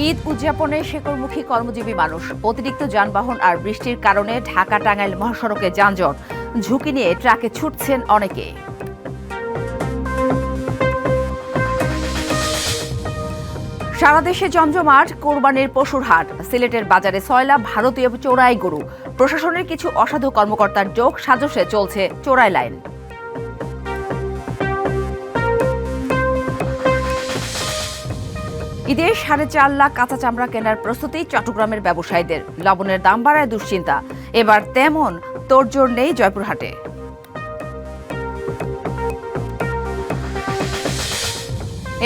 ঈদ উদযাপনে শেকড়মুখী কর্মজীবী মানুষ, অতিরিক্ত যানবাহন আর বৃষ্টির কারণে ঢাকা টাঙ্গাইল মহাসড়কে যানজট, ঝুঁকি নিয়ে ট্রাকে ছুটছেন অনেকে। সারা দেশে জমজমাট কোরবানির পশুর হাট, সিলেটের বাজারে সয়লা ভারতীয় চোরাই গরু, প্রশাসনের কিছু অসাধু কর্মকর্তার যোগ সাজসে চলছে চোরাই লাইন। ঈদে 4.5 লাখ কাঁচা চামড়া কেনার প্রস্তুতি চট্টগ্রামের ব্যবসায়ীদের, লবণের দাম বাড়ায় দুশ্চিন্তা, এবার তেমন তোড়জোড় নেই জয়পুরহাটে।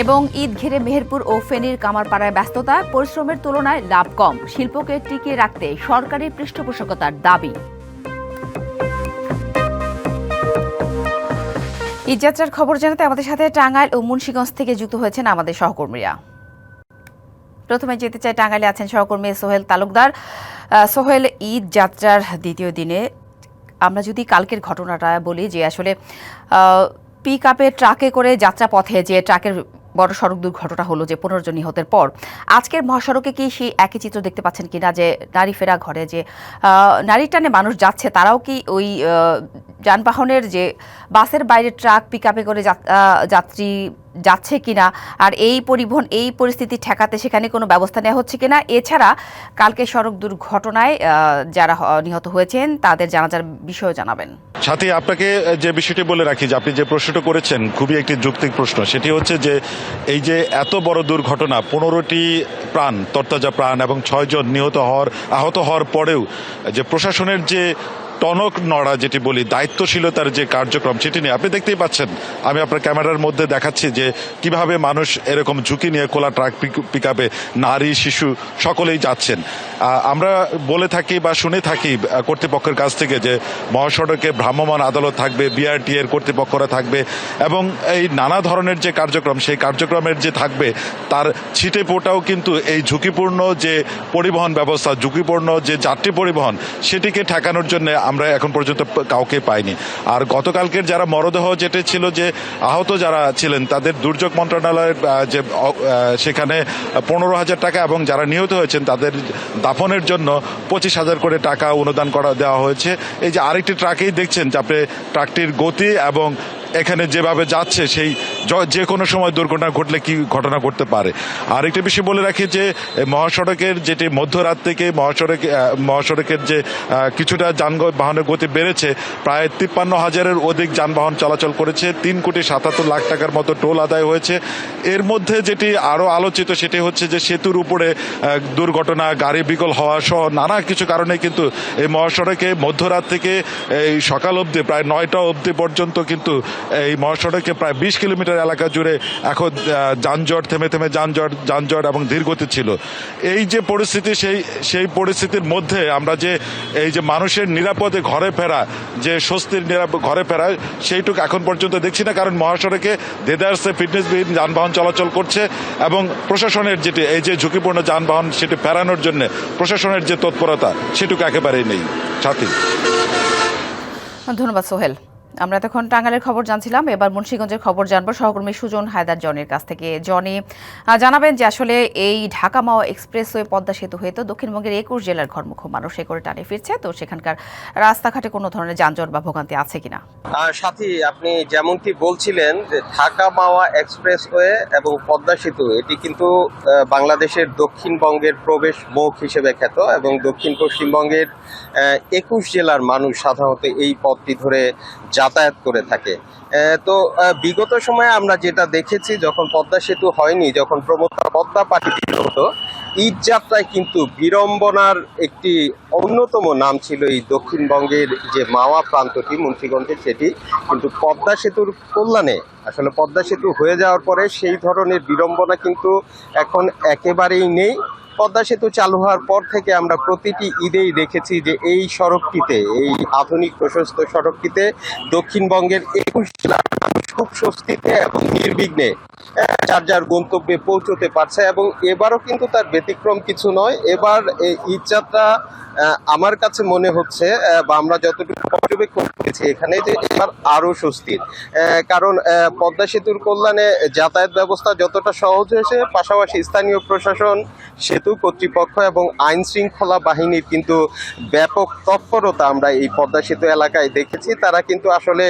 এবং ঈদ ঘিরে মেহেরপুর ও ফেনীর কামারপাড়ায় ব্যস্ততা, পরিশ্রমের তুলনায় লাভ কম, শিল্পকে টিকিয়ে রাখতে সরকারি পৃষ্ঠপোষকতার দাবি। ঈদযাত্রার খবর জানাতে আমাদের সাথে টাঙ্গাইল ও মুন্সিগঞ্জ থেকে যুক্ত হয়েছেন আমাদের সহকর্মীরা। প্রথমে যেতে চাই, টাঙ্গাইলে আছেন সহকর্মী সোহেল তালুকদার। সোহেল, ঈদ যাত্রার দ্বিতীয় দিনে আমরা যদি কালকের ঘটনাটা বলি, যে আসলে পিক আপে ট্রাকে করে যাত্রা পথে যে ট্রাকের বড় সড়ক দুর্ঘটনা হলো, যে 15 জন নিহতের পর আজকের মহাসড়কে কি সেই একই চিত্র দেখতে পাচ্ছেন কিনা, যে নারী ফেরা ঘরে যে নারী টানে মানুষ যাচ্ছে, তারাও কি ওই যানবাহনের যে বাসের বাইরে ট্রাক পিক আপে করে যাত্রী যাচ্ছে কিনা, আর এই পরিবহন এই পরিস্থিতি ঠেকাতে সেখানে কোনো ব্যবস্থা নেওয়া হচ্ছে কিনা? এছাড়া কালকে সড়ক দুর্ঘটনায় যারা নিহত হয়েছেন তাদের জানাজার বিষয় জানাবেন। সাথী, আপনাকে যে বিষয়টি বলে রাখি, যে আপনি যে প্রশ্নটা করেছেন খুবই একটি যৌক্তিক প্রশ্ন। সেটি হচ্ছে যে এই যে এত বড় দুর্ঘটনা, 15টি প্রাণ, তরতাজা প্রাণ এবং 6 জন আহত হওয়ার পরেও যে প্রশাসনের যে টনক নড়া, যেটি বলি দায়িত্বশীলতার যে কার্যক্রম, সেটি নিয়ে আপনি দেখতেই পাচ্ছেন। আমি আপনার ক্যামেরার মধ্যে দেখাচ্ছি যে কিভাবে মানুষ এরকম ঝুঁকি নিয়ে খোলা ট্রাক পিক আপে নারী শিশু সকলেই যাচ্ছেন। আমরা বলে থাকি বা শুনে থাকি কর্তৃপক্ষের কাছ থেকে যে মহাসড়কে ভ্রাম্যমাণ আদালত থাকবে, বিআরটি এর কর্তৃপক্ষরা থাকবে, এবং এই নানা ধরনের যে কার্যক্রম, সেই কার্যক্রমের যে থাকবে তার ছিটে পোটাও কিন্তু এই ঝুঁকিপূর্ণ যে পরিবহন ব্যবস্থা, ঝুঁকিপূর্ণ যে যাত্রী পরিবহন, সেটিকে ঠেকানোর জন্য আমরা এখন পর্যন্ত কাউকে পাইনি। আর গতকালকের যারা মরদেহ যেটা ছিল, যে আহত যারা ছিলেন, তাদের দুর্যোগ মন্ত্রণালয়ের যে সেখানে 15,000 টাকা, এবং যারা নিহত হয়েছেন তাদের দাফনের জন্য 25,000 করে টাকা অনুদান দেওয়া হয়েছে। এই যে আরেকটি ট্রাকেই দেখছেন যে আপনি ট্রাকটির গতি এবং এখানে যেভাবে যাচ্ছে, সেই যে কোনো সময় দুর্ঘটনা ঘটলে কি ঘটনা ঘটতে পারে। আর একটি বিষয় বলে রাখি যে মহাসড়কের যেটি মধ্যরাত থেকে মহাসড়কের যে কিছুটা যানবাহনের গতি বেড়েছে, প্রায় 53,000-এর অধিক যানবাহন চলাচল করেছে, 3,77,00,000 টাকার মতো টোল আদায় হয়েছে। এর মধ্যে যেটি আরও আলোচিত সেটি হচ্ছে যে সেতুর উপরে দুর্ঘটনা, গাড়ি বিকল হওয়া সহ নানা কিছু কারণে কিন্তু এই মহাসড়কে মধ্যরাত থেকে এই সকাল অবধি প্রায় 9টা অবধি পর্যন্ত কিন্তু এই মহাসড়কে প্রায় 20 কিলোমিটার এলাকা জুড়ে এখন যানজট, থেমে থেমে যানজট এবং ধীরগতি ছিল। এই যে পরিস্থিতি, সেই পরিস্থিতির মধ্যে আমরা যে এই যে মানুষের নিরাপদে ঘরে ফেরা, যে স্বস্তির ঘরে ফেরা, সেইটুকু এখন পর্যন্ত দেখছি না। কারণ মহাসড়কে দেদারসে ফিটনেসবিহীন যানবাহন চলাচল করছে, এবং প্রশাসনের যেটি এই যে ঝুঁকিপূর্ণ যানবাহন সেটি ফেরানোর জন্য প্রশাসনের যে তৎপরতা, সেটুকু একেবারেই নেই। সাথী, ধন্যবাদ সোহেল। আমরা তখন টাঙ্গাইলের খবর জানছিলাম, এবার মুন্সিগঞ্জের খবর জানবো সহকর্মী সুজন হায়দার জনের কাছ থেকে। জনি, জানাবেন যে আসলে এই ঢাকা মাওয়া এক্সপ্রেসওয়ে পদ্মা সেতু হয়ে তো দক্ষিণবঙ্গের 21 জেলার ঘরমুখ মানুষ এ করে টানে ফিরছে, তো সেখানকার রাস্তাঘাটে কোনো ধরনের যানজট বা ভোগান্তি আছে কিনা? সাথী, আপনি যেমনটি বলছিলেন যে ঢাকা মাওয়া এক্সপ্রেসওয়ে এবং পদ্মা সেতু, এটি কিন্তু বাংলাদেশের দক্ষিণবঙ্গের প্রবেশ মুখ হিসেবে খ্যাত, এবং দক্ষিণ পশ্চিমবঙ্গের 21 জেলার মানুষ সাধারণত এই পথটি ধরে যাতায়াত করে থাকে। তো বিগত সময়ে আমরা যেটা দেখেছি, যখন পদ্মা সেতু হয়নি, যখন পদ্মা পাটি হতো, ঈদ যাত্রায় কিন্তু বিড়ম্বনার একটি অন্যতম নাম ছিল এই দক্ষিণবঙ্গের যে মাওয়া প্রান্তটি মুন্সিগঞ্জের, সেটি কিন্তু পদ্মা সেতুর কল্যাণে, আসলে পদ্মা সেতু হয়ে যাওয়ার পরে সেই ধরনের বিড়ম্বনা কিন্তু এখন একেবারেই নেই। পদ্মা সেতু চালু হওয়ার পর থেকে আমরা প্রতিটি ঈদেই দেখেছি যে এই সড়কটিতে, এই আধুনিক প্রশস্ত সড়কটিতে দক্ষিণবঙ্গের 21 জেলার মানুষ খুব স্বস্তিতে এবং নির্বিঘ্নে যার যার গন্তব্যে পৌঁছতে পারছে। এবং এবারও কিন্তু তার ব্যতিক্রম কিছু নয়। এবার এই ঈদযাত্রা আমার কাছে মনে হচ্ছে বা আমরা যতটুকু পর্যবেক্ষণ করেছি এখানে, যে এবার আরো স্বস্তির। কারণ পদ্মা সেতুর কল্যাণে যাতায়াত ব্যবস্থা যতটা সহজ হয়েছে, পাশাপাশি স্থানীয় প্রশাসন, সেতু কর্তৃপক্ষ এবং আইন শৃঙ্খলা বাহিনীর কিন্তু ব্যাপক তৎপরতা আমরা এই পদ্মা সেতু এলাকায় দেখেছি। তারা কিন্তু আসলে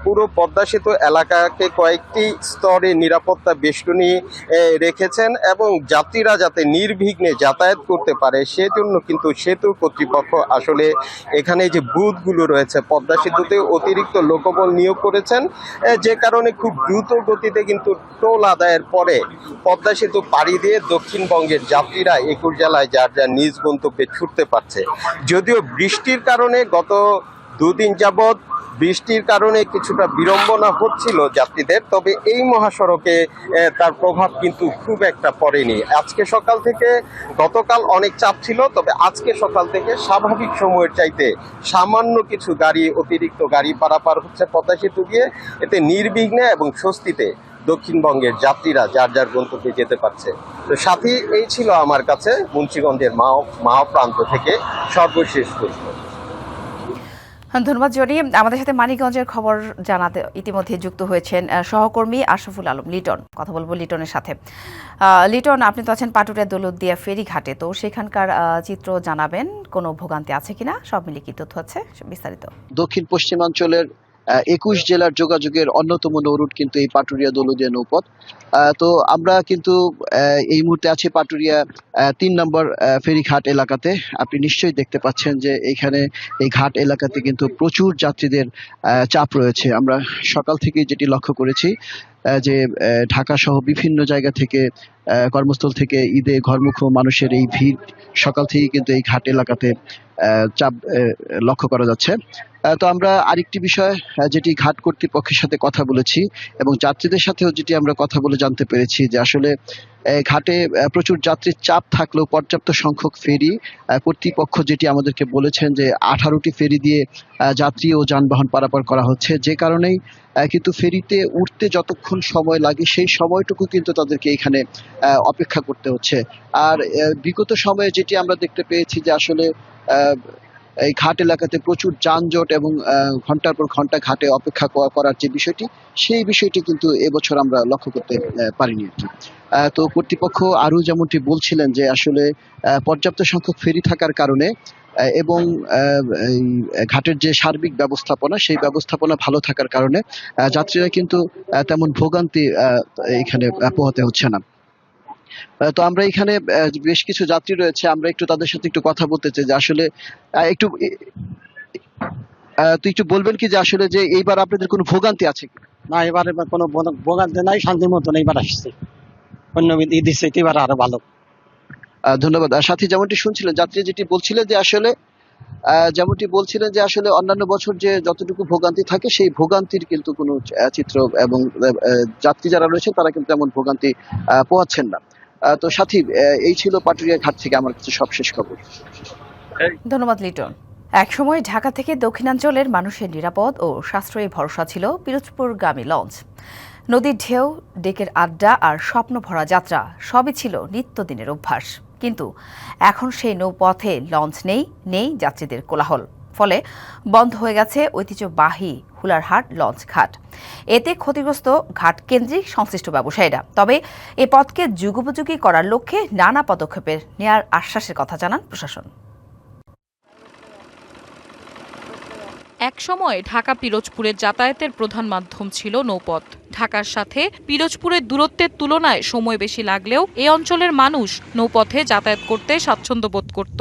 পুরো পদ্মা সেতু এলাকাকে কয়েকটি স্তরে নিরাপত্তা বেষ্টনী রেখেছেন এবং যাত্রীরা যাতে নির্বিঘ্নে যাতায়াত করতে পারে সেজন্য কিন্তু সেতু কর্তৃপক্ষ আসলে এখানে যে বুথগুলো রয়েছে পদ্মা সেতুতে অতিরিক্ত লোকবল নিয়োগ করেছেন, যে কারণে খুব দ্রুত গতিতে কিন্তু টোল আদায়ের পরে পদ্মা সেতু পাড়ি দিয়ে দক্ষিণবঙ্গের যাত্রীরা 21 জেলায় যার যার নিজ গন্তব্যে ছুটতে পারছে। যদিও বৃষ্টির কারণে গত দুদিন যাবৎ বৃষ্টির কারণে কিছুটা বিড়ম্বনা হচ্ছিল যাত্রীদের, তবে এই মহাসড়কে তার প্রভাব কিন্তু খুব একটা পড়েনি। আজকে সকাল থেকে, গতকাল অনেক চাপ ছিল, তবে আজকে সকাল থেকে স্বাভাবিক সময়ের চাইতে সামান্য কিছু গাড়ি, অতিরিক্ত গাড়ি পারাপার হচ্ছে পদ্মা সেতু দিয়ে। এতে নির্বিঘ্নে এবং স্বস্তিতে দক্ষিণবঙ্গের যাত্রীরা যার যার গন্তব্যে যেতে পারছে। তো সাথী, এই ছিল আমার কাছে মুন্সিগঞ্জের মাও প্রান্ত থেকে সর্বশেষ তথ্য। ধন্যবাদ জনি। আমাদের সাথে মানিকগঞ্জের খবর জানাতে ইতিমধ্যে যুক্ত হয়েছেন সহকর্মী আশরাফুল আলম লিটন। কথা বলবো লিটনের সাথে। লিটন, আপনি তো আছেন পাটুরিয়া দৌলতদিয়া ফেরিঘাটে, তো সেখানকার চিত্র জানাবেন, কোনো ভোগান্তি আছে কিনা, সব মিলিয়ে কি তথ্য হচ্ছে বিস্তারিত? দক্ষিণ পশ্চিমাঞ্চলের 21 জেলার যোগাযোগের অন্যতম নৌরুট কিন্তু এই পাটুরিয়া দৌলতদিয়া নৌপথ। তো আমরা কিন্তু এই মুহূর্তে আছি পাটুরিয়া 3 নম্বর ফেরিঘাট এলাকাতে। আপনি নিশ্চয়ই দেখতে পাচ্ছেন যে এইখানে এই ঘাট এলাকাতে কিন্তু প্রচুর যাত্রীদের চাপ রয়েছে। আমরা সকাল থেকে যেটি লক্ষ্য করেছি যে ঢাকা সহ বিভিন্ন জায়গা থেকে, কর্মস্থল থেকে ঈদে ঘরমুখ মানুষের এই ভিড় সকাল থেকে কিন্তু এই ঘাট এলাকাতে চাপ লক্ষ্য করা যাচ্ছে। তো আমরা আরেকটি বিষয় যেটি ঘাট কর্তৃপক্ষের সাথে কথা বলেছি এবং যাত্রীদের সাথেও যেটি আমরা কথা বলে জানতে পেরেছি যে আসলে ঘাটে প্রচুর যাত্রীর চাপ থাকলেও পর্যাপ্ত সংখ্যক ফেরি কর্তৃপক্ষ যেটি আমাদেরকে বলেছেন যে 18টি ফেরি দিয়ে যাত্রী ও যানবাহন পারাপার করা হচ্ছে, যে কারণেই কিন্তু ফেরিতে উঠতে যতক্ষণ সময় লাগে সেই সময়টুকু কিন্তু তাদেরকে এখানে অপেক্ষা করতে হচ্ছে। আর বিগত সময়ে যেটি আমরা দেখতে পেয়েছি যে আসলে এই ঘাট এলাকাতে প্রচুর যানজট এবং ঘন্টার পর ঘন্টা ঘাটে অপেক্ষা করার যে বিষয়টি, সেই বিষয়টি কিন্তু এবছর আমরা লক্ষ্য করতে পারিনি আর কি। তো কর্তৃপক্ষ আরও যেমনটি বলছিলেন যে আসলে পর্যাপ্ত সংখ্যক ফেরি থাকার কারণে এবং এই ঘাটের যে সার্বিক ব্যবস্থাপনা, সেই ব্যবস্থাপনা ভালো থাকার কারণে যাত্রীরা কিন্তু তেমন ভোগান্তি এখানে পোহাতে হচ্ছে না। তো আমরা এখানে বেশ কিছু যাত্রী রয়েছে, আমরা একটু তাদের সাথে একটু কথা বলতে চাই যে আসলে একটু তুই একটু বলবেন কি যে আসলে যে এইবার আপনাদের কোনো ভোগান্তি আছে কি? না, এবারে কোনো ভোগান্তি নাই, শান্তির মতন এইবার আসছে। অন্য ঈদের চাইতে এবার আরো ভালো। ধন্যবাদ। আর সাথী, যেমনটি শুনছিলেন যাত্রী যেটি বলছিলেন যে আসলে অন্যান্য বছর যে যতটুকু ভোগান্তি থাকে সেই ভোগান্তির কিন্তু কোনো চিত্র এবং যাত্রী যারা রয়েছে তারা কিন্তু এমন ভোগান্তি পোহাচ্ছেন না। তো সাথী, এই ছিল পাটুরিয়া ঘাট থেকে আমার কাছে সবশেষ খবর। ধন্যবাদ লিটন। একসময় ঢাকা থেকে দক্ষিণাঞ্চলের মানুষের নিরাপদ ও সাশ্রয়ী ভরসা ছিল পিরোজপুরগামী লঞ্চ। নদীর ঢেউ, ডেকের আড্ডা আর স্বপ্ন ভরা যাত্রা সবই ছিল নিত্যদিনের অভ্যাস। কিন্তু এখন সেই নৌপথে লঞ্চ নেই যাত্রীদের কোলাহল। ফলে বন্ধ হয়ে গেছে ঐতিহ্যবাহী হুলারহাট লঞ্চ ঘাট। এতে ক্ষতিগ্রস্ত ঘাট কেন্দ্রিক সংশ্লিষ্ট ব্যবসায়ীরা। তবে এ পথকে যুগোপযোগী করার লক্ষ্যে নানা পদক্ষেপের নেয়ার আশ্বাসের কথা জানান প্রশাসন। একসময় ঢাকা পিরোজপুরের যাতায়াতের প্রধান মাধ্যম ছিল নৌপথ। ঢাকার সাথে পিরোজপুরের দূরত্বের তুলনায় সময় বেশি লাগলেও এ অঞ্চলের মানুষ নৌপথে যাতায়াত করতে স্বাচ্ছন্দ্য বোধ করত।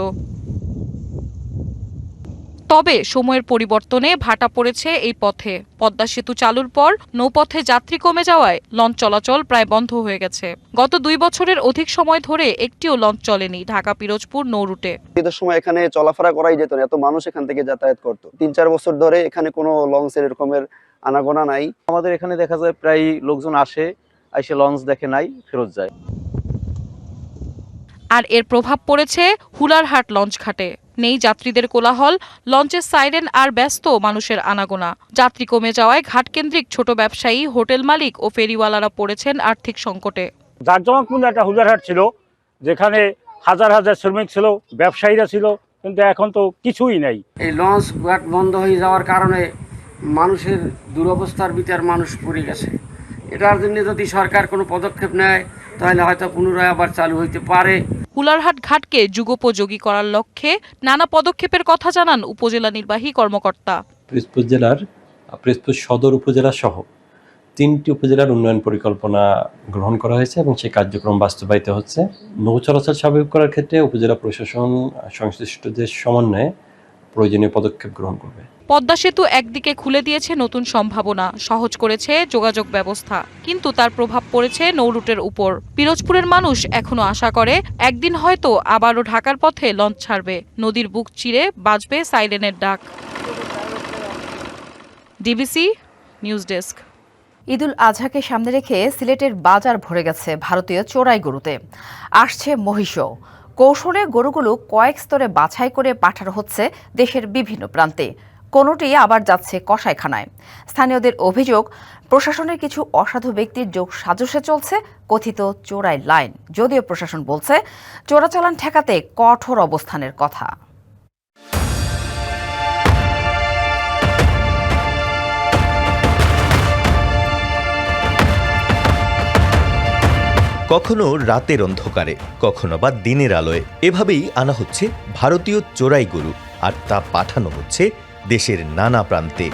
তবে সময়ের পরিবর্তনে ভাটা পড়েছে এই পথে। পদ্মা সেতু চালুর পর নৌপথে যাত্রী কমে যাওয়ায় লঞ্চ চলাচল প্রায় বন্ধ হয়ে গেছে। গত 2 বছরের অধিক সময় ধরে একটিও লঞ্চ চলেনি ঢাকা পিরোজপুর নৌরুটে। ঈদের সময় এখানে চলাফেরা করাই যেত না, এত মানুষ এখান থেকে যাতায়াত করত। 3-4 বছর ধরে এখানে কোনো লঞ্চের এরকমের আনাগোনা নাই। আমাদের এখানে দেখা যায় প্রায় লোকজন আসে লঞ্চ দেখে নাই, ফেরত যায়। আর এর প্রভাব পড়েছে হুলারহাট লঞ্চ ঘাটে। নেই যাত্রীদের কোলাহল, লঞ্চের সাইরেন আর ব্যস্ত মানুষের আনাগোনা। যাত্রী কমে যাওয়ায় ঘাটকেন্দ্রিক ছোট ব্যবসায়ী, হোটেল মালিক ও ফেরিওয়ালারা পড়েছেন আর্থিক সংকটে। জাঁকজমকপূর্ণ একটা হুজারহাট ছিল, যেখানে হাজার হাজার শ্রমিক ছিল, ব্যবসায়ীরা ছিল, কিন্তু এখন তো কিছুই নাই। এই লঞ্চ ঘাট বন্ধ হয়ে যাওয়ার কারণে মানুষের দুরবস্থার ভিতর মানুষ পড়ে গেছে। এটার জন্য যদি সরকার কোনো পদক্ষেপ নেয় তাহলে হয়তো পুনরায় আবার চালু হইতে পারে। কুলারহাট ঘাটকে যুগোপযোগী করার লক্ষ্যে নানা পদক্ষেপের কথা জানান উপজেলা নির্বাহী কর্মকর্তা। পিরোজপুর জেলার পিরোজপুর সদর উপজেলা সহ 3টি উপজেলার উন্নয়ন পরিকল্পনা গ্রহণ করা হয়েছে এবং সেই কার্যক্রম বাস্তবায়িত হচ্ছে। নৌ চলাচল স্বাভাবিক করার ক্ষেত্রে উপজেলা প্রশাসন সংশ্লিষ্টদের সমন্বয়ে প্রয়োজনীয় পদক্ষেপ গ্রহণ করবে। পদ্মা সেতু একদিকে খুলে দিয়েছে নতুন সম্ভাবনা, সহজ করেছে যোগাযোগ ব্যবস্থা, কিন্তু তার প্রভাব পড়েছে নৌরুটের উপর। পিরোজপুরের মানুষ এখনো আশা করে একদিন হয়তো আবারও ঢাকার পথে লঞ্চ ছাড়বে, নদীর বুক চিরে বাজবে সাইরেনের ডাক। DBC news desk. ঈদুল আজহাকে সামনে রেখে সিলেটের বাজার ভরে গেছে ভারতীয় চোরাই গরুতে। আসছে মহিষও। কৌশলে গরুগুলো কয়েক স্তরে বাছাই করে পাঠানো হচ্ছে দেশের বিভিন্ন প্রান্তে, কোনোটি আবার যাচ্ছে কসাইখানায়। স্থানীয়দের অভিযোগ, প্রশাসনের কিছু অসাধু ব্যক্তির যোগ সাজসে চলছে কথিত চোরাই লাইন, যদিও প্রশাসন বলছে চোরাচালান ঠেকাতে কঠোর অবস্থানের কথা। কখনো রাতের অন্ধকারে, কখনো বা দিনের আলোয় এভাবেই আনা হচ্ছে ভারতীয় চোরাই গরু, আর তা পাঠানো হচ্ছে দেশের নানা প্রান্তে।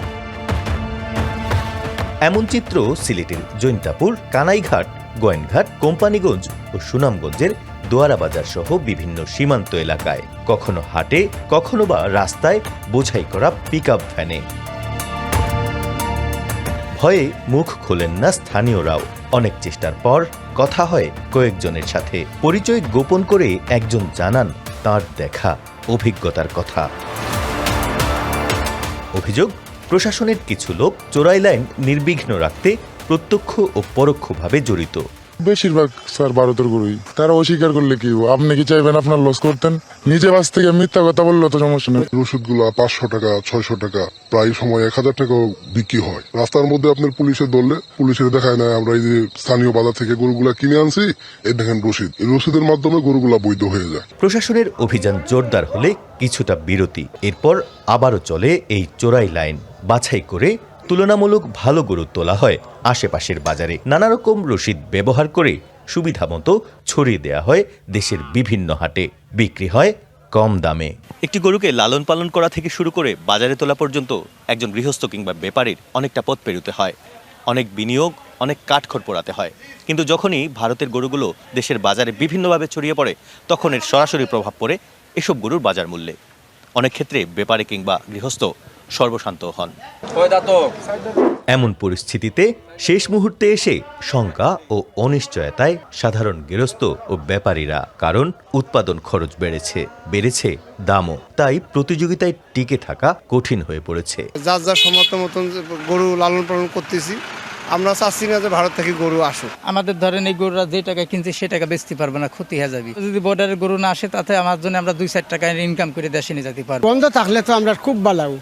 এমন চিত্র সিলেটের জৈন্তাপুর, কানাইঘাট, গোয়েনঘাট, কোম্পানিগঞ্জ ও সুনামগঞ্জের দোয়ারা বাজার সহ বিভিন্ন সীমান্ত এলাকায়, কখনো হাটে, কখনো বা রাস্তায় বোঝাই করা পিকআপ ভ্যানে। ভয়ে মুখ খোলেন না স্থানীয়রাও। অনেক চেষ্টার পর কথা হয় কয়েকজনের সাথে। পরিচয় গোপন করে একজন জানান তার দেখা অভিজ্ঞতার কথা। অভিযোগ, প্রশাসনের কিছু লোক চোরাই লাইন নির্বিঘ্ন রাখতে প্রত্যক্ষ ও পরোক্ষভাবে জড়িত। বেশিরভাগ স্যার ভারতের গরুই। তারা অস্বীকার করলে কি, আপনি কি চাইবেন আপনার লস করতেন? নিজে বাস থেকে মিথ্যা কথা বললে তো সমস্যা নেই। রসিদ গুলো 500 টাকা, 600 টাকা, প্রায় সময় 1000 টাকাও বিক্রি হয়। রাস্তার মধ্যে আপনার পুলিশে ধরলে পুলিশের দেখায় না আমরা এই যে স্থানীয় বাজার থেকে গরুগুলা কিনে আনছি, এই দেখেন রসিদ। এই রসিদের মাধ্যমে গরুগুলা বৈধ হয়ে যায়। প্রশাসনের অভিযান জোরদার হলে কিছুটা বিরতি, এরপর আবারও চলে এই চোরাই লাইন। বাছাই করে তুলনামূলক ভালো গরু তোলা হয় আশেপাশের বাজারে। নানা রকম রসিদ ব্যবহার করে সুবিধা মতো ছড়িয়ে দেয়া হয় দেশের বিভিন্ন হাটে, বিক্রি হয় কম দামে। একটি গরুকে লালন পালন করা থেকে শুরু করে বাজারে তোলা পর্যন্ত একজন গৃহস্থ কিংবা ব্যাপারীর অনেকটা পথ পেরোতে হয়, অনেক বিনিয়োগ, অনেক কাঠখড় পোড়াতে হয়। কিন্তু যখনই ভারতের গরুগুলো দেশের বাজারে বিভিন্নভাবে ছড়িয়ে পড়ে, তখন এর সরাসরি প্রভাব পড়ে এসব গরুর বাজার মূল্যে। অনেক ক্ষেত্রে ব্যাপারী কিংবা গৃহস্থ সর্বশান্ত হন। এমন পরিস্থিতিতে শেষ মুহূর্তে এসে শঙ্কা ও অনিশ্চয়তায় সাধারণ গৃহস্থ ও ব্যাপারীরা, কারণ উৎপাদন খরচ বেড়েছে দামও। তাই প্রতিযোগিতায় টিকে থাকা কঠিন হয়ে পড়েছে। যার যার সমর্থ মতন গরু লালন পালন করতেছি। আমরা চাচ্ছি না যে ভারত থেকে গরু আসুক। আমাদের ধরেন এই গরুরা যে টাকা কিনছে সে টাকা বেচতে পারবে না, ক্ষতি হয়ে যাবে। যদি বর্ডারের গরু না আসে, তাতে আমার জন্য আমরা 2-4 টাকা ইনকাম করে দেশে নিয়ে যেতে পারবো। বন্ধ থাকলে তো আমরা খুব ভালো।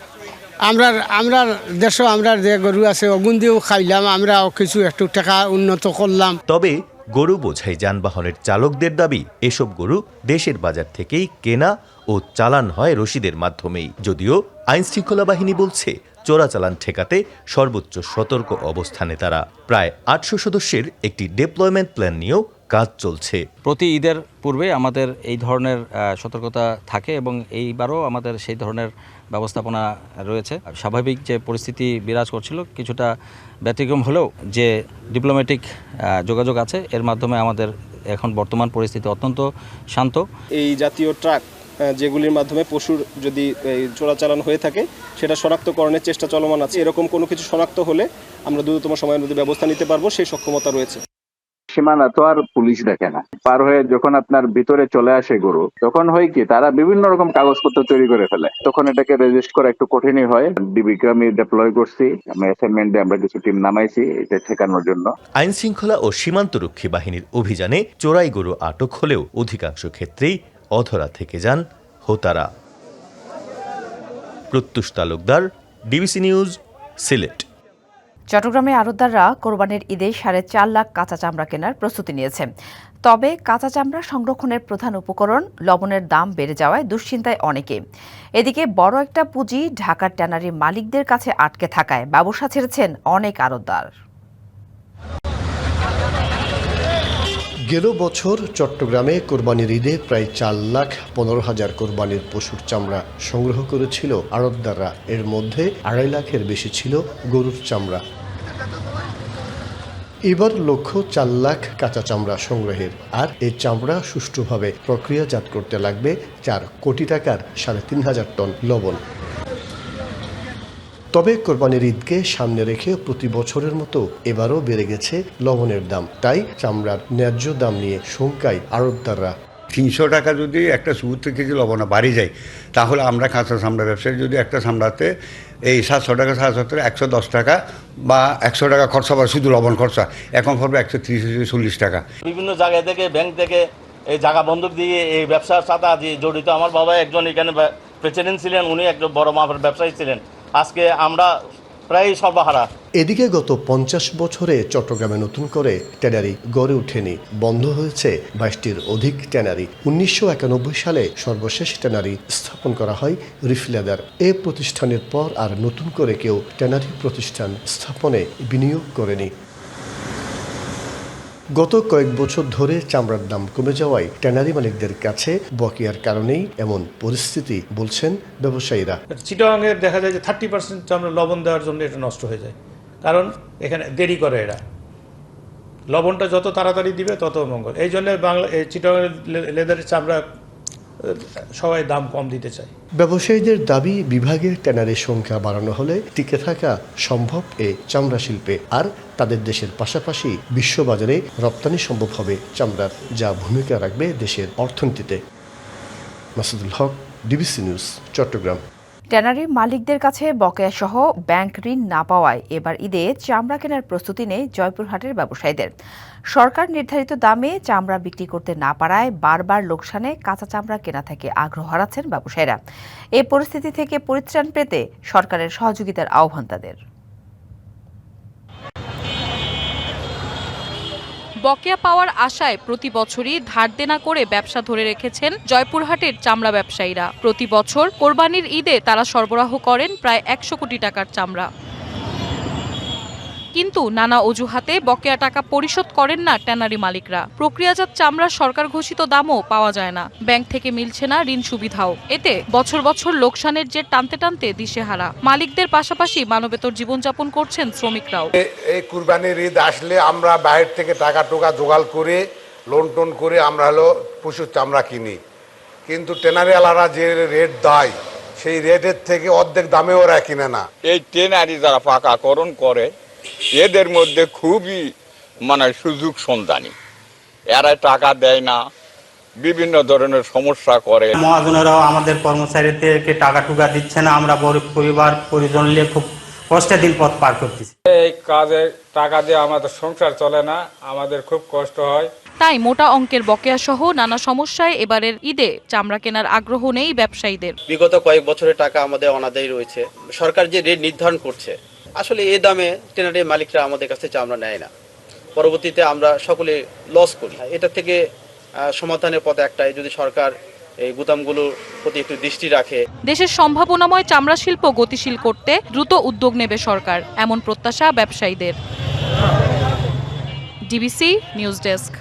আমরা দেশে আমরা যে গরু আছে অগুন দিয়েও খাইলাম, আমরা কিছু একটু টাকা উন্নত করলাম। তবে গরু বোঝাই যানবাহনের চালকদের দাবি, এসব গরু দেশের বাজার থেকেই কেনা ও চালান হয় রসিদের মাধ্যমেই। যদিও আইনশৃঙ্খলা বাহিনী বলছে চোরাচালান ঠেকাতে সর্বোচ্চ সতর্ক অবস্থানে তারা। প্রায় 800 সদস্যের একটি ডিপ্লয়মেন্ট প্ল্যান নিয়েও কাজ চলছে। প্রতি ঈদের পূর্বে আমাদের এই ধরনের সতর্কতা থাকে এবং এইবারও আমাদের সেই ধরনের ব্যবস্থাপনা রয়েছে। স্বাভাবিক যে পরিস্থিতি বিরাজ করছিল, কিছুটা ব্যতিক্রম হলেও যে ডিপ্লোম্যাটিক যোগাযোগ আছে, এর মাধ্যমে আমাদের এখন বর্তমান পরিস্থিতি অত্যন্ত শান্ত। এই জাতীয় ট্রাক যেগুলির মাধ্যমে পশুর যদি চোরাচালান হয়ে থাকে, সেটা শনাক্তকরণের চেষ্টা চলমান আছে। এরকম কোনো কিছু শনাক্ত হলে আমরা দ্রুততম সময়ের মধ্যে ব্যবস্থা নিতে পারবো, সেই সক্ষমতা রয়েছে। সীমানা তো আর পুলিশ দেখে না, পার হয়ে যখন আপনার ভিতরে চলে আসে গরু, তখন হয় কি তারা বিভিন্ন রকম কাগজপত্র তৈরি করে ফেলে, তখন এটাকে রেজিস্ট করা একটু কঠিনই হয়। ডিবিকে আমি ডিপ্লয় করছি, আমি অ্যাসাইনমেন্টে আমরা কিছু টিম নামাইছি এটা ঠেকানোর জন্য। আইন শৃঙ্খলা ও সীমান্তরক্ষী বাহিনীর অভিযানে চোরাই গরু আটক হলেও অধিকাংশ ক্ষেত্রেই অধরা থেকে যান হোতারা। Pratyush Talukdar, DBC news, Sylhet. চট্টগ্রামে আড়তদাররা কোরবানির ঈদে 4.5 লাখ কাঁচা চামড়া কেনার প্রস্তুতি নিয়েছে। তবে কাঁচা চামড়া সংরক্ষণের প্রধান উপকরণ লবণের দাম বেড়ে যাওয়ায় দুশ্চিন্তায় অনেকে। এদিকে বড় একটা পুঁজি ঢাকার ট্যানারির মালিকদের কাছে আটকে থাকায় ব্যবসা ছেড়েছেন অনেক আড়তদার। গেল বছর চট্টগ্রামে কোরবানির ঈদে প্রায় 4,15,000 কোরবানির পশুর চামড়া সংগ্রহ করেছিল আড়তদাররা। এর মধ্যে 2.5 লাখের বেশি ছিল গরুর চামড়া। এবার লক্ষ্য 4 লাখ কাঁচা চামড়া সংগ্রহের। আর এই চামড়া সুষ্ঠুভাবে প্রক্রিয়াজাত করতে লাগবে 4 কোটি টাকার 3,500 টন লবণ। তবে কোরবানির ঈদকে সামনে রেখে প্রতি বছরের মতো এবারও বেড়ে গেছে লবণের দাম। তাই চামড়ার ন্যায্য দাম নিয়ে শঙ্কায় আড়তদাররা। 300 টাকা যদি একটা 70 কেজি লবণ বাড়ি যায়, তাহলে আমরা কাঁচা চামড়া ব্যবসায়ী যদি একটা চামড়াতে এই 700 টাকা 770 110 টাকা বা 100 টাকা খরচা বা শুধু লবণ খরচা, এখন পড়বে 130-140 টাকা। বিভিন্ন জায়গা থেকে ব্যাংক থেকে এই জায়গা বন্ধক দিয়ে এই ব্যবসার সাথে আজ জড়িত। আমার বাবা একজন এখানে প্রেসিডেন্ট ছিলেন, উনি একজন বড় মাপের ব্যবসায়ী ছিলেন। আজকে আমরা প্রায় সর্বহারা। এদিকে গত 50 বছরে চট্টগ্রামে নতুন করে ট্যানারি গড়ে ওঠেনি। বন্ধ হয়েছে 22টির অধিক ট্যানারি। 1991 সালে সর্বশেষ ট্যানারি স্থাপন করা হয় রিফলেদার। এ প্রতিষ্ঠানের পর আর নতুন করে কেউ ট্যানারি প্রতিষ্ঠান স্থাপনে বিনিয়োগ করেনি। গত কয়েক বছর ধরে চামড়ার দাম কমে যাওয়ায় ট্যানারি মালিকদের কাছে বকেয়ার কারণেই এমন পরিস্থিতি বলছেন ব্যবসায়ীরা। চিটাগাংয়ে দেখা যায় যে 30% চামড়া লবণ দেওয়ার জন্য এটা নষ্ট হয়ে যায়, কারণ এখানে দেরি করে এরা। লবণটা যত তাড়াতাড়ি দিবে তত মঙ্গল। এই জন্য এই চিটাগাং লেদারের চামড়া সবাই দাম কম দিতে চায়। ব্যবসায়ীদের দাবি বিভাগের ট্যানারির সংখ্যা বাড়ানো হলে টিকে থাকা সম্ভব এই চামড়া শিল্পে। আর তাদের দেশের পাশাপাশি বিশ্ববাজারে রপ্তানি সম্ভব হবে চামড়ার, যা ভূমিকা রাখবে দেশের অর্থনীতিতে। মাসুদুল হক, ডিবিসি নিউজ, চট্টগ্রাম। ট্যানারির মালিকদের কাছে বকেয়া সহ ব্যাংক ঋণ না পাওয়ায় এবার ঈদে চামড়া কেনার প্রস্তুতি নেই জয়পুরহাটের ব্যবসায়ীদের। সরকার নির্ধারিত দামে চামড়া বিক্রি করতে না পারায় বারবার লোকসানে কাঁচা চামড়া কেনা থেকে আগ্রহ হারাচ্ছেন ব্যবসায়ীরা। এই পরিস্থিতি থেকে পরিত্রাণ পেতে সরকারের সহযোগিতার আহ্বান তাদের। বকেয়া পাওয়ার আশায় প্রতি বছরই ধার দেনা করে ব্যবসা ধরে রেখেছেন জয়পুরহাটের চামড়া ব্যবসায়ীরা। প্রতি বছর কোরবানির ঈদে তারা সরবরাহ করেন প্রায় 100 কোটি টাকার চামড়া। কিন্তু নানা অজুহাতে বকেয়া টাকা পরিশোধ করেন না ট্যানারি মালিকরা। প্রক্রিয়াজাত চামড়ার সরকার ঘোষিত দামও পাওয়া যায় না, ব্যাংক থেকে মিলছে না ঋণ সুবিধাও। এতে বছর বছর লোকসানের জের টানতে টানতে দিশেহারা মালিকদের পাশাপাশি মানবেতর জীবনযাপন করছেন শ্রমিকরাও। এই কুরবানির ঈদ আসলে আমরা বাইরে থেকে টাকা টোকা জোগাড় করে লোন টোন করে আমরা পশুর চামড়া কিনি, কিন্তু ট্যানারিওয়ালারা যে রেট দেয় সেই রেটের থেকে অর্ধেক দামে ওরা কিনে না। এই ট্যানারি যারা পাকাকরণ করে এদের মধ্যে খুবই সুযোগ সন্ধানী, এরা টাকা দেয় না, বিভিন্ন ধরনের সমস্যা করে। মহাজনেরাও আমাদের কর্মচারীদেরকে টাকা টুকা দিচ্ছে না, আমরা পরিবার পরিজন নিয়ে খুব কষ্টে দিন পথ পার করতেছি। এই কাজে টাকা দিয়ে আমাদের সংসার চলে না, আমাদের খুব কষ্ট হয়। তাই মোটা অঙ্কের বকেয়া সহ নানা সমস্যায় এবারের ঈদে চামড়া কেনার আগ্রহ নেই ব্যবসায়ীদের। বিগত কয়েক বছরের টাকা আমাদের অনাদায়ী রয়েছে। সরকার যে রেট নির্ধারণ করছে, আসলে এই দামে ট্যানারির মালিকরা আমাদের কাছে চামড়া নেয় না। পরবর্তীতে আমরা সকলে লস করি। এটা থেকে সমাধানের পথ একটাই, যদি সরকার এই গুদামগুলোর প্রতি একটু দৃষ্টি রাখে। দেশের সম্ভাবনাময় চামড়া শিল্প গতিশীল করতে দ্রুত উদ্যোগ নেবে সরকার, এমন প্রত্যাশা ব্যবসায়ীদের। DBC news desk.